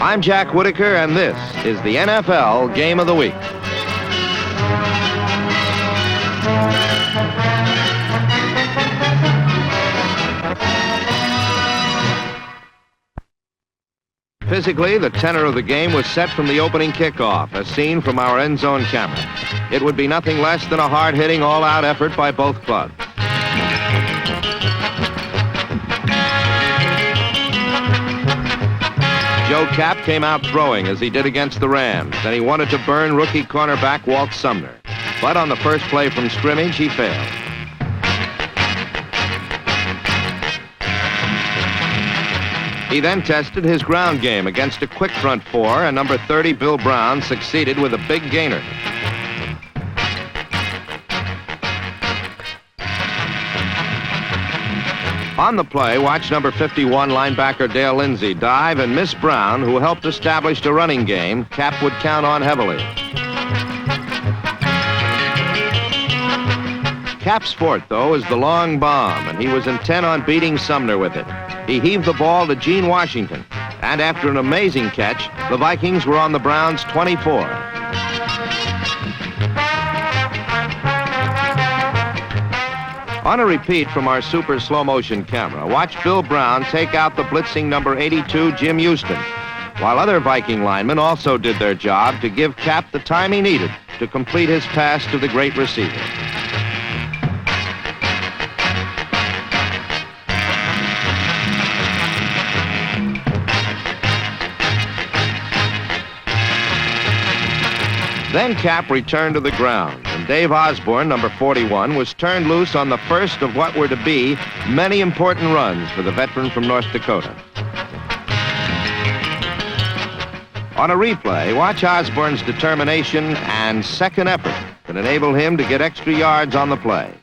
I'm Jack Whitaker, and this is the NFL Game of the Week. Physically, the tenor of the game was set from the opening kickoff, as seen from our end zone camera. It would be nothing less than a hard-hitting, all-out effort by both clubs. Joe Kapp came out throwing as he did against the Rams, and he wanted to burn rookie cornerback Walt Sumner. But on the first play from scrimmage, he failed. He then tested his ground game against a quick front four, and number 30, Bill Brown, succeeded with a big gainer. On the play, watch number 51 linebacker Dale Lindsey dive and miss Brown, who helped establish a running game Kapp would count on heavily. Kapp's fort, though, is the long bomb, and he was intent on beating Sumner with it. He heaved the ball to Gene Washington, and after an amazing catch, the Vikings were on the Browns' 24. On a repeat from our super slow-motion camera, watch Bill Brown take out the blitzing number 82, Jim Houston, while other Viking linemen also did their job to give Kapp the time he needed to complete his pass to the great receiver. Then Kapp returned to the ground, and Dave Osborne, number 41, was turned loose on the first of what were to be many important runs for the veteran from North Dakota. On a replay, watch Osborne's determination and second effort that enabled him to get extra yards on the play.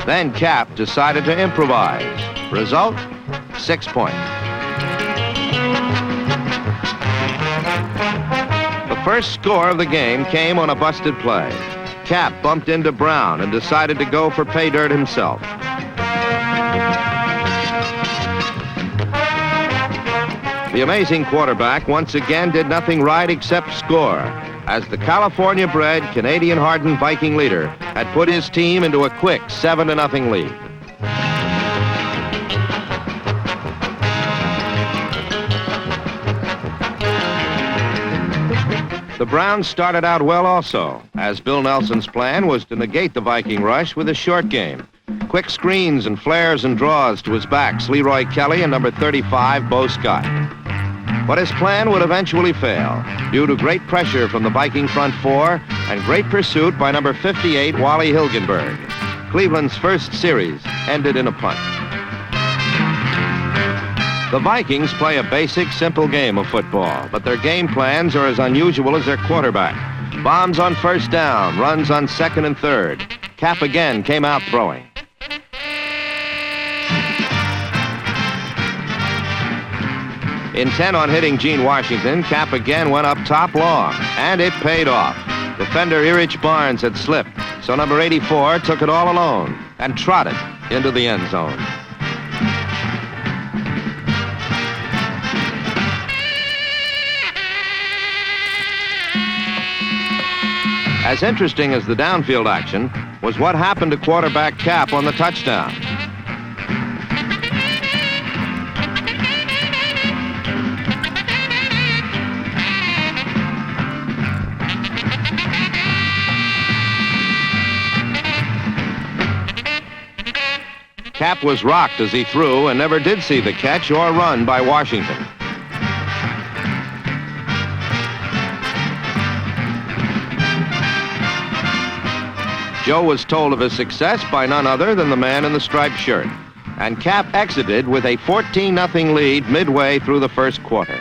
Then Kapp decided to improvise. Result, 6 points. The first score of the game came on a busted play. Kapp bumped into Brown and decided to go for pay dirt himself. The amazing quarterback once again did nothing right except score, as the California-bred, Canadian-hardened Viking leader had put his team into a quick 7-0 lead. The Browns started out well also, as Bill Nelson's plan was to negate the Viking rush with a short game. Quick screens and flares and draws to his backs, Leroy Kelly and number 35, Bo Scott. But his plan would eventually fail due to great pressure from the Viking front four and great pursuit by number 58, Wally Hilgenberg. Cleveland's first series ended in a punt. The Vikings play a basic, simple game of football, but their game plans are as unusual as their quarterback. Bombs on first down, runs on second and third. Kapp again came out throwing. Intent on hitting Gene Washington, Kapp again went up top long, and it paid off. Defender Erich Barnes had slipped, so number 84 took it all alone and trotted into the end zone. As interesting as the downfield action was what happened to quarterback Kapp on the touchdown. Kapp was rocked as he threw and never did see the catch or run by Washington. Joe was told of his success by none other than the man in the striped shirt, and Kapp exited with a 14-0 lead midway through the first quarter.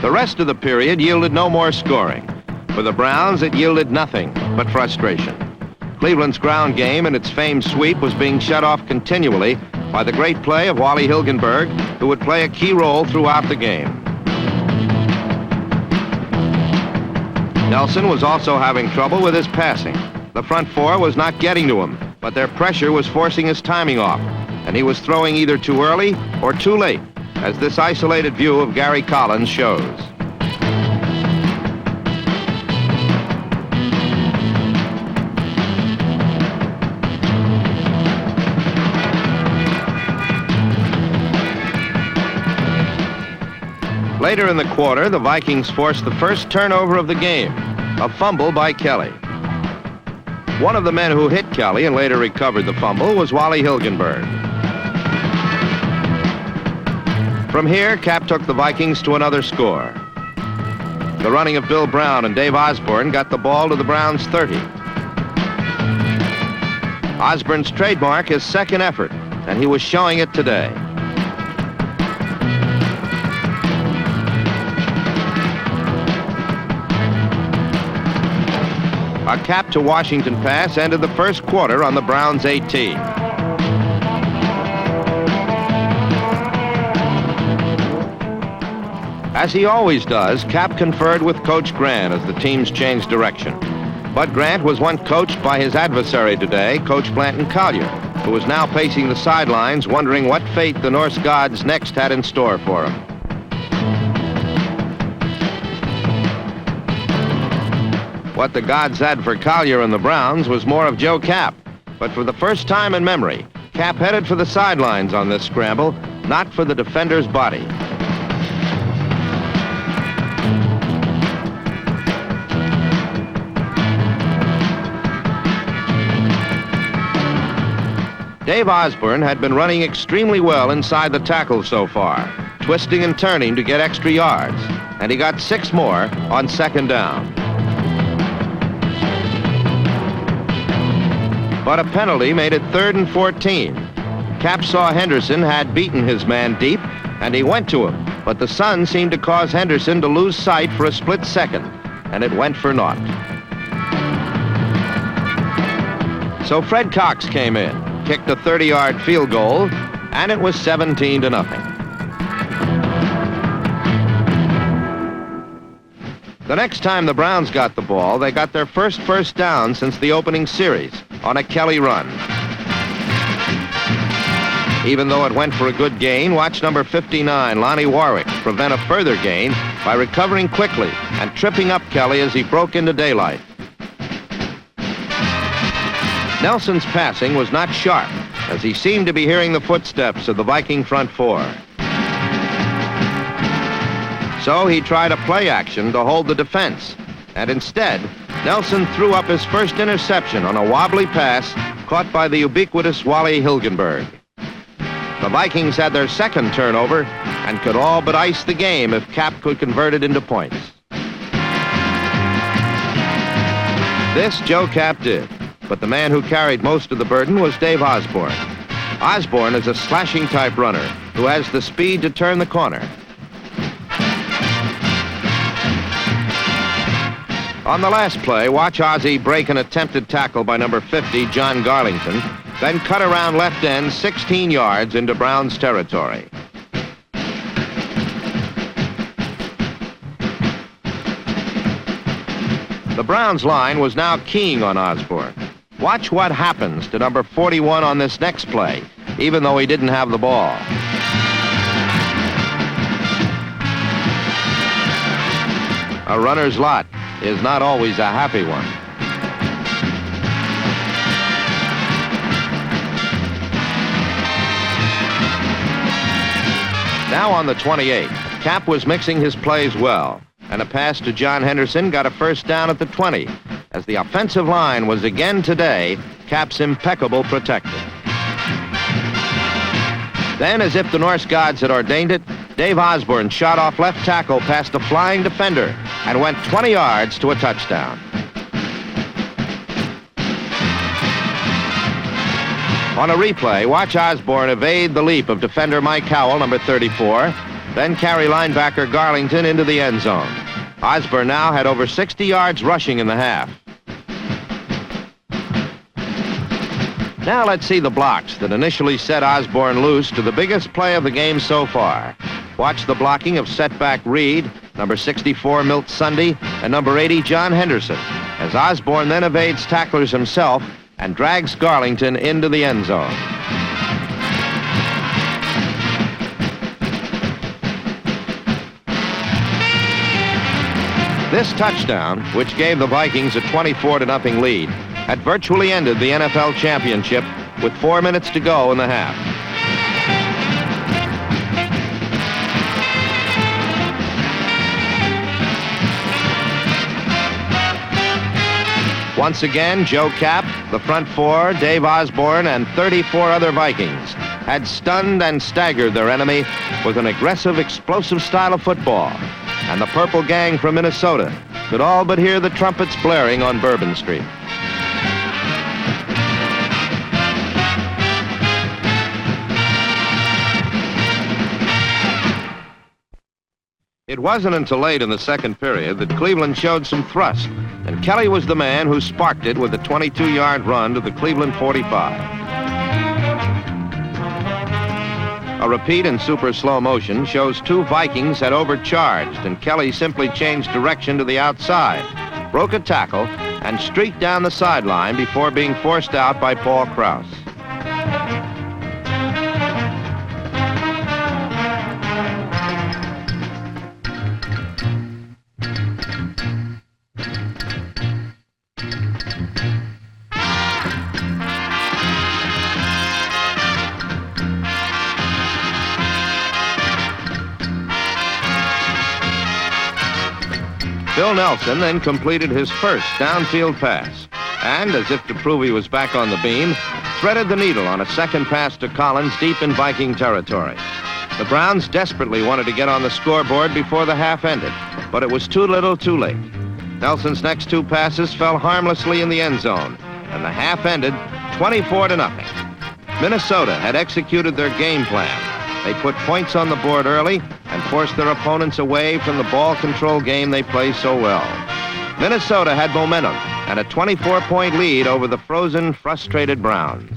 The rest of the period yielded no more scoring. For the Browns, it yielded nothing but frustration. Cleveland's ground game and its famed sweep was being shut off continually by the great play of Wally Hilgenberg, who would play a key role throughout the game. Nelson was also having trouble with his passing. The front four was not getting to him, but their pressure was forcing his timing off, and he was throwing either too early or too late, as this isolated view of Gary Collins shows. Later in the quarter, the Vikings forced the first turnover of the game, a fumble by Kelly. One of the men who hit Kelly and later recovered the fumble was Wally Hilgenberg. From here, Kapp took the Vikings to another score. The running of Bill Brown and Dave Osborne got the ball to the Browns' 30. Osborne's trademark is second effort, and he was showing it today. A Kapp to Washington pass ended the first quarter on the Browns' 18. As he always does, Kapp conferred with Coach Grant as the teams changed direction. But Grant was once coached by his adversary today, Coach Blanton Collier, who was now pacing the sidelines wondering what fate the Norse gods next had in store for him. What the gods had for Collier and the Browns was more of Joe Kapp. But for the first time in memory, Kapp headed for the sidelines on this scramble, not for the defender's body. Dave Osborne had been running extremely well inside the tackle so far, twisting and turning to get extra yards, and he got 6 more on second down. But a penalty made it 3rd and 14. Kapp saw Henderson had beaten his man deep, and he went to him, but the sun seemed to cause Henderson to lose sight for a split second, and it went for naught. So Fred Cox came in, kicked a 30-yard field goal, and it was 17-0. The next time the Browns got the ball, they got their first down since the opening series on a Kelly run. Even though it went for a good gain, watch number 59, Lonnie Warwick, prevent a further gain by recovering quickly and tripping up Kelly as he broke into daylight. Nelson's passing was not sharp, as he seemed to be hearing the footsteps of the Viking front four. So he tried a play action to hold the defense, and instead, Nelson threw up his first interception on a wobbly pass caught by the ubiquitous Wally Hilgenberg. The Vikings had their second turnover and could all but ice the game if Kapp could convert it into points. This Joe Kapp did, but the man who carried most of the burden was Dave Osborne. Osborne is a slashing type runner who has the speed to turn the corner. On the last play, watch Ozzie break an attempted tackle by number 50, John Garlington, then cut around left end 16 yards into Browns territory. The Browns line was now keying on Osborne. Watch what happens to number 41 on this next play, even though he didn't have the ball. A runner's lot is not always a happy one. Now on the 28, Kapp was mixing his plays well, and a pass to John Henderson got a first down at the 20, as the offensive line was again today Kapp's impeccable protector. Then, as if the Norse gods had ordained it, Dave Osborne shot off left tackle past a flying defender and went 20 yards to a touchdown. On a replay, watch Osborne evade the leap of defender Mike Howell, number 34, then carry linebacker Garlington into the end zone. Osborne now had over 60 yards rushing in the half. Now let's see the blocks that initially set Osborne loose to the biggest play of the game so far. Watch the blocking of setback Reed, number 64 Milt Sunday, and number 80 John Henderson, as Osborne then evades tacklers himself and drags Garlington into the end zone. This touchdown, which gave the Vikings a 24-0 lead, had virtually ended the NFL championship with 4 minutes to go in the half. Once again, Joe Kapp, the front four, Dave Osborne, and 34 other Vikings had stunned and staggered their enemy with an aggressive, explosive style of football. And the Purple Gang from Minnesota could all but hear the trumpets blaring on Bourbon Street. It wasn't until late in the second period that Cleveland showed some thrust, and Kelly was the man who sparked it with a 22-yard run to the Cleveland 45. A repeat in super slow motion shows two Vikings had overcharged, and Kelly simply changed direction to the outside, broke a tackle, and streaked down the sideline before being forced out by Paul Krause. Bill Nelson then completed his first downfield pass, and, as if to prove he was back on the beam, threaded the needle on a second pass to Collins deep in Viking territory. The Browns desperately wanted to get on the scoreboard before the half ended, but it was too little too late. Nelson's next two passes fell harmlessly in the end zone, and the half ended 24-0. Minnesota had executed their game plan. They put points on the board early and forced their opponents away from the ball control game they play so well. Minnesota had momentum and a 24-point lead over the frozen, frustrated Browns.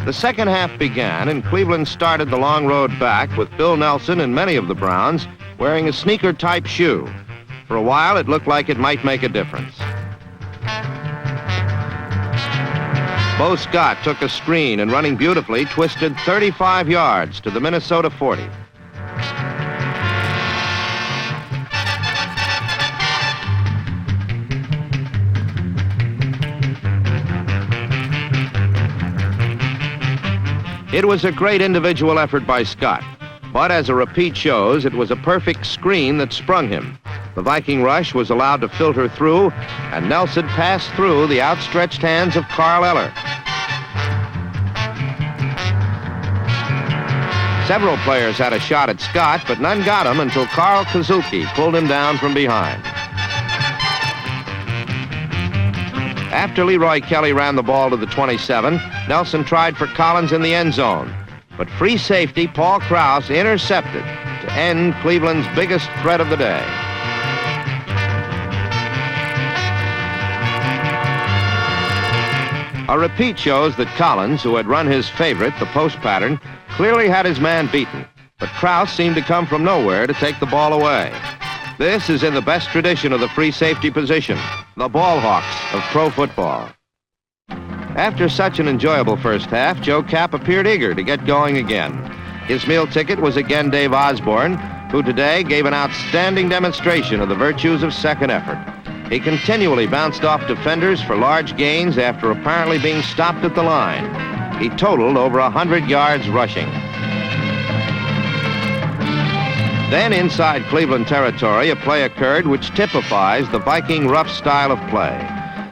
The second half began, and Cleveland started the long road back with Bill Nelson and many of the Browns wearing a sneaker-type shoe. For a while, it looked like it might make a difference. Bo Scott took a screen and, running beautifully, twisted 35 yards to the Minnesota 40. It was a great individual effort by Scott, but as a repeat shows, it was a perfect screen that sprung him. The Viking rush was allowed to filter through, and Nelson passed through the outstretched hands of Carl Eller. Several players had a shot at Scott, but none got him until Carl Kozulski pulled him down from behind. After Leroy Kelly ran the ball to the 27, Nelson tried for Collins in the end zone, but free safety Paul Krause intercepted to end Cleveland's biggest threat of the day. A repeat shows that Collins, who had run his favorite, the post pattern, clearly had his man beaten, but Krause seemed to come from nowhere to take the ball away. This is in the best tradition of the free safety position, the ball hawks of pro football. After such an enjoyable first half, Joe Kapp appeared eager to get going again. His meal ticket was again Dave Osborne, who today gave an outstanding demonstration of the virtues of second effort. He continually bounced off defenders for large gains after apparently being stopped at the line. He totaled over 100 yards rushing. Then inside Cleveland territory, a play occurred which typifies the Viking rough style of play.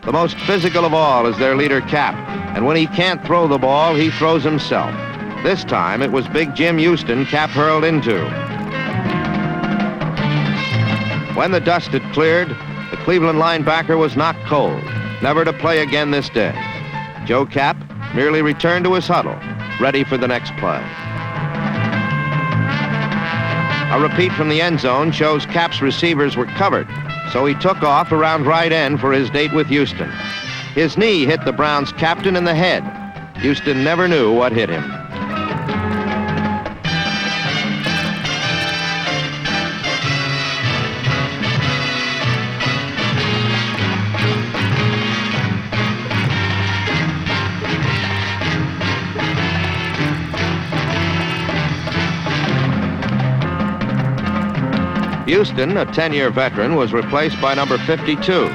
The most physical of all is their leader, Kapp, and when he can't throw the ball, he throws himself. This time, it was Big Jim Houston Kapp hurled into. When the dust had cleared, the Cleveland linebacker was knocked cold, never to play again this day. Joe Kapp merely returned to his huddle, ready for the next play. A repeat from the end zone shows Kapp's receivers were covered, so he took off around right end for his date with Houston. His knee hit the Browns' captain in the head. Houston never knew what hit him. Houston, a 10-year veteran, was replaced by number 52,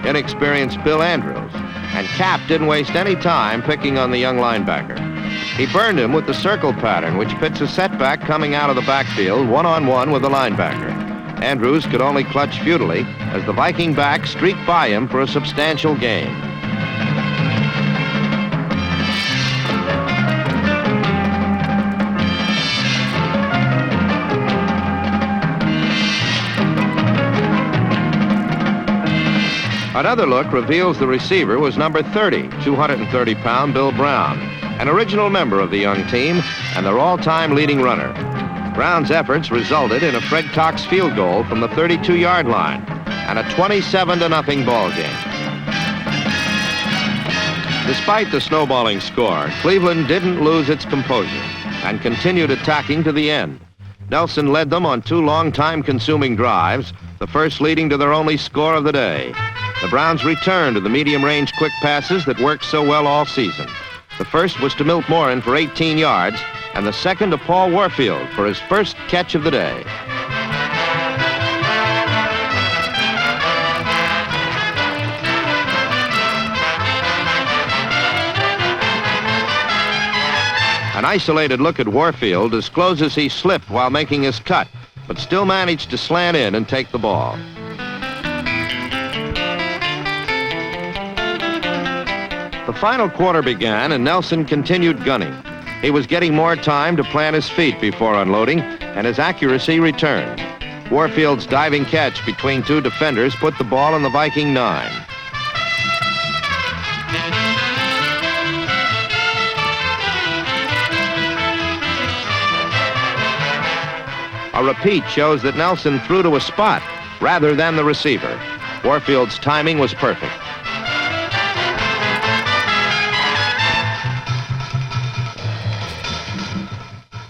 inexperienced Bill Andrews, and Kapp didn't waste any time picking on the young linebacker. He burned him with the circle pattern, which pits a setback coming out of the backfield one-on-one with the linebacker. Andrews could only clutch futilely as the Viking back streaked by him for a substantial gain. Another look reveals the receiver was number 30, 230-pound Bill Brown, an original member of the young team and their all-time leading runner. Brown's efforts resulted in a Fred Cox field goal from the 32-yard line and a 27-0 ball game. Despite the snowballing score, Cleveland didn't lose its composure and continued attacking to the end. Nelson led them on 2 long time-consuming drives, the first leading to their only score of the day. The Browns returned to the medium-range quick passes that worked so well all season. The first was to Milt Morin for 18 yards, and the second to Paul Warfield for his first catch of the day. An isolated look at Warfield discloses he slipped while making his cut, but still managed to slant in and take the ball. The final quarter began, and Nelson continued gunning. He was getting more time to plant his feet before unloading, and his accuracy returned. Warfield's diving catch between 2 defenders put the ball on the Viking 9. A repeat shows that Nelson threw to a spot rather than the receiver. Warfield's timing was perfect.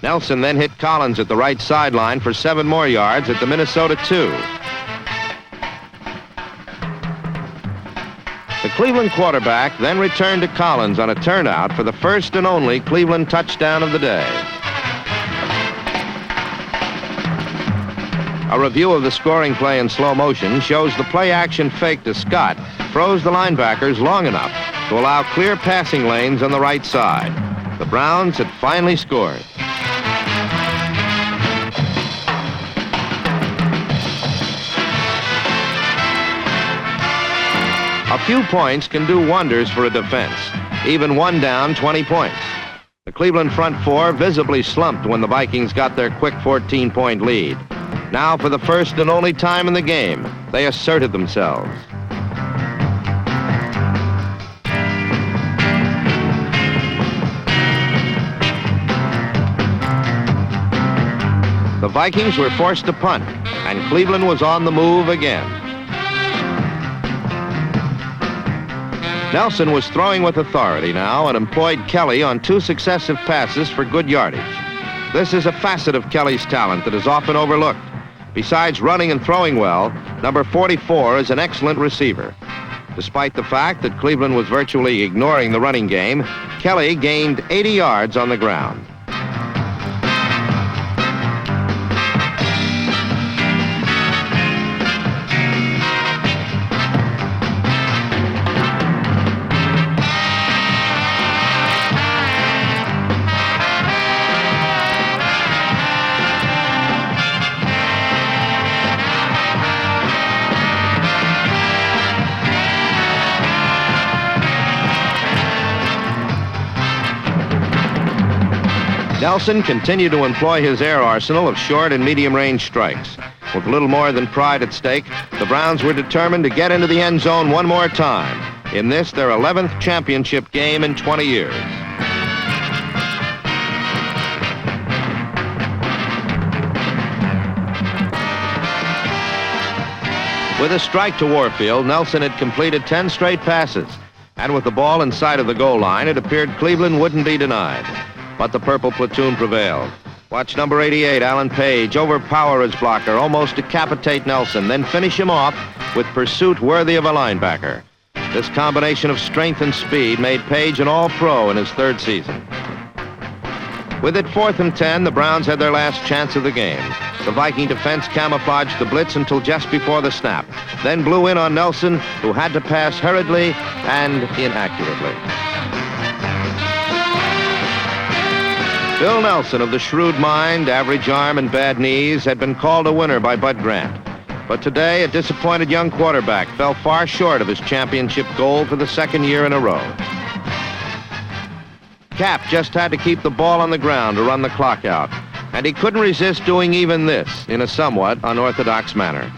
Nelson then hit Collins at the right sideline for 7 more yards at the Minnesota 2. The Cleveland quarterback then returned to Collins on a turnout for the first and only Cleveland touchdown of the day. A review of the scoring play in slow motion shows the play-action fake to Scott froze the linebackers long enough to allow clear passing lanes on the right side. The Browns had finally scored. A few points can do wonders for a defense. Even one down, 20 points. The Cleveland front 4 visibly slumped when the Vikings got their quick 14-point lead. Now, for the first and only time in the game, they asserted themselves. The Vikings were forced to punt, and Cleveland was on the move again. Nelson was throwing with authority now and employed Kelly on 2 successive passes for good yardage. This is a facet of Kelly's talent that is often overlooked. Besides running and throwing well, number 44 is an excellent receiver. Despite the fact that Cleveland was virtually ignoring the running game, Kelly gained 80 yards on the ground. Nelson continued to employ his air arsenal of short and medium-range strikes. With little more than pride at stake, the Browns were determined to get into the end zone one more time. In this, their 11th championship game in 20 years. With a strike to Warfield, Nelson had completed 10 straight passes. And with the ball inside of the goal line, it appeared Cleveland wouldn't be denied. But the purple platoon prevailed. Watch number 88, Alan Page, overpower his blocker, almost decapitate Nelson, then finish him off with pursuit worthy of a linebacker. This combination of strength and speed made Page an all-pro in his third season. With it 4th and 10, the Browns had their last chance of the game. The Viking defense camouflaged the blitz until just before the snap, then blew in on Nelson, who had to pass hurriedly and inaccurately. Bill Nelson, of the shrewd mind, average arm, and bad knees, had been called a winner by Bud Grant. But today, a disappointed young quarterback fell far short of his championship goal for the second year in a row. Kapp just had to keep the ball on the ground to run the clock out, and he couldn't resist doing even this in a somewhat unorthodox manner.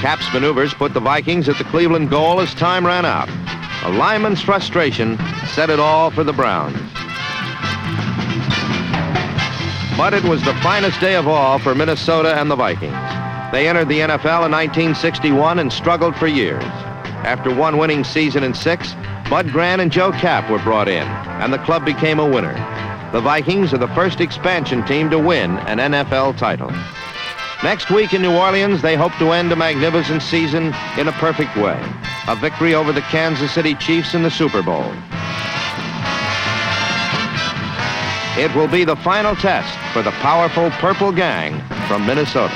Kapp's maneuvers put the Vikings at the Cleveland goal as time ran out. A lineman's frustration said it all for the Browns. But it was the finest day of all for Minnesota and the Vikings. They entered the NFL in 1961 and struggled for years. After one winning season in 6, Bud Grant and Joe Kapp were brought in, and the club became a winner. The Vikings are the first expansion team to win an NFL title. Next week in New Orleans, they hope to end a magnificent season in a perfect way. A victory over the Kansas City Chiefs in the Super Bowl. It will be the final test for the powerful Purple Gang from Minnesota.